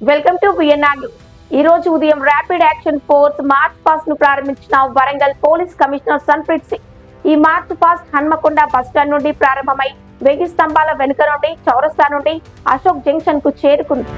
Welcome to VNR news. ఈ రోజు ఉదయం rapid action force March past ను ప్రారంభించిన వరంగల్ పోలీస్ కమిషనర్ సన్ప్రీత్ సింగ్. ఈ మార్చ్ పాస్ట్ హన్మకొండ బస్టాండ్ నుండి ప్రారంభమై 1000 స్తంభాల వెనుక నుండి చౌరస్తా నుండి అశోక్ జంక్షన్ కు చేరుకుంది.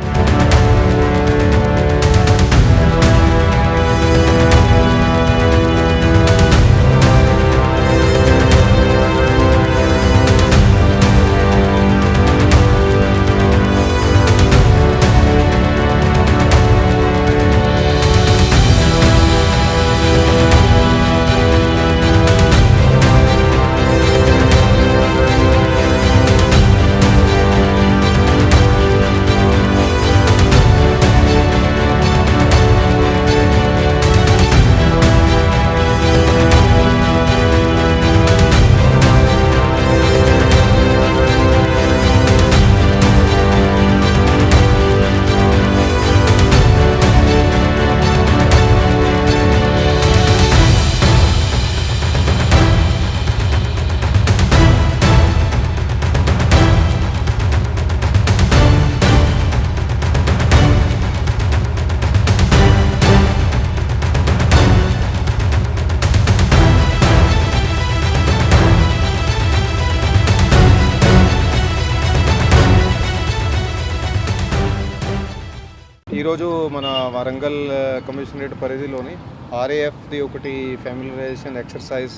ఈరోజు మన వరంగల్ కమిషనరేట్ పరిధిలోని ఆర్ఏఎఫ్ది ఒకటి ఫ్యామిలరైజేషన్ ఎక్సర్సైజ్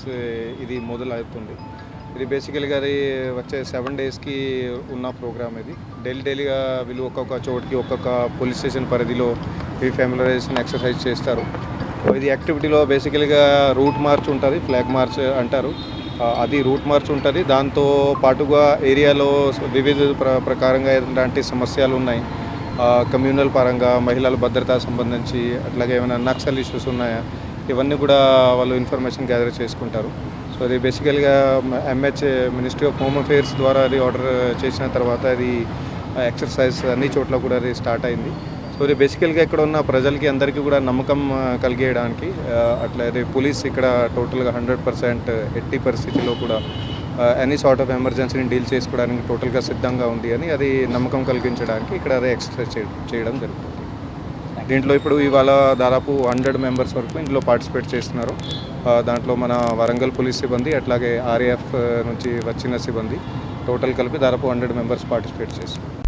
ఇది మొదలవుతుంది. ఇది బేసికల్గా వచ్చే 7 డేస్కి ఉన్న ప్రోగ్రామ్. ఇది డైలీగా వీళ్ళు ఒక్కొక్క చోటికి ఒక్కొక్క పోలీస్ స్టేషన్ పరిధిలో ఈ ఫ్యామిలరైజేషన్ ఎక్సర్సైజ్ చేస్తారు. ఇది యాక్టివిటీలో బేసికల్గా రూట్ మార్చ్ ఉంటుంది, ఫ్లాగ్ మార్చ్ అంటారు. అది రూట్ మార్చ్ ఉంటుంది. దాంతో పాటుగా ఏరియాలో వివిధ ప్రకారంగా ఎలాంటి సమస్యలు ఉన్నాయి, కమ్యూనల్ పరంగా మహిళల భద్రత సంబంధించి, అట్లాగే ఏమైనా నక్సల్ ఇష్యూస్ ఉన్నాయా, ఇవన్నీ కూడా వాళ్ళు ఇన్ఫర్మేషన్ గ్యాదర్ చేసుకుంటారు. సో అది బేసికల్గా మినిస్ట్రీ ఆఫ్ హోమ్ అఫేర్స్ ద్వారా అది ఆర్డర్ చేసిన తర్వాత అది ఎక్సర్సైజ్ అన్ని చోట్ల కూడా అది స్టార్ట్ అయింది. సో ఇది బేసికల్గా ఇక్కడ ఉన్న ప్రజలకి అందరికీ కూడా నమ్మకం కలిగేయడానికి, అట్లా పోలీస్ ఇక్కడ టోటల్గా 100% ఎట్టి పరిస్థితిలో కూడా ఎనీ సార్ట్ ఆఫ్ ఎమర్జెన్సీని డీల్ చేసుకోవడానికి టోటల్గా సిద్ధంగా ఉంది అని అది నమ్మకం కలిగించడానికి ఇక్కడ అదే ఎక్సర్సైజ్ చేయడం జరుగుతుంది. దీంట్లో ఇప్పుడు ఇవాళ దాదాపు 100 మెంబర్స్ వరకు ఇందులో పార్టిసిపేట్ చేస్తున్నారు. దాంట్లో మన వరంగల్ పోలీస్ సిబ్బంది, అట్లాగే ఆర్ఏఎఫ్ నుంచి వచ్చిన సిబ్బంది, టోటల్ కలిపి దాదాపు 100 మెంబర్స్ పార్టిసిపేట్ చేస్తున్నారు.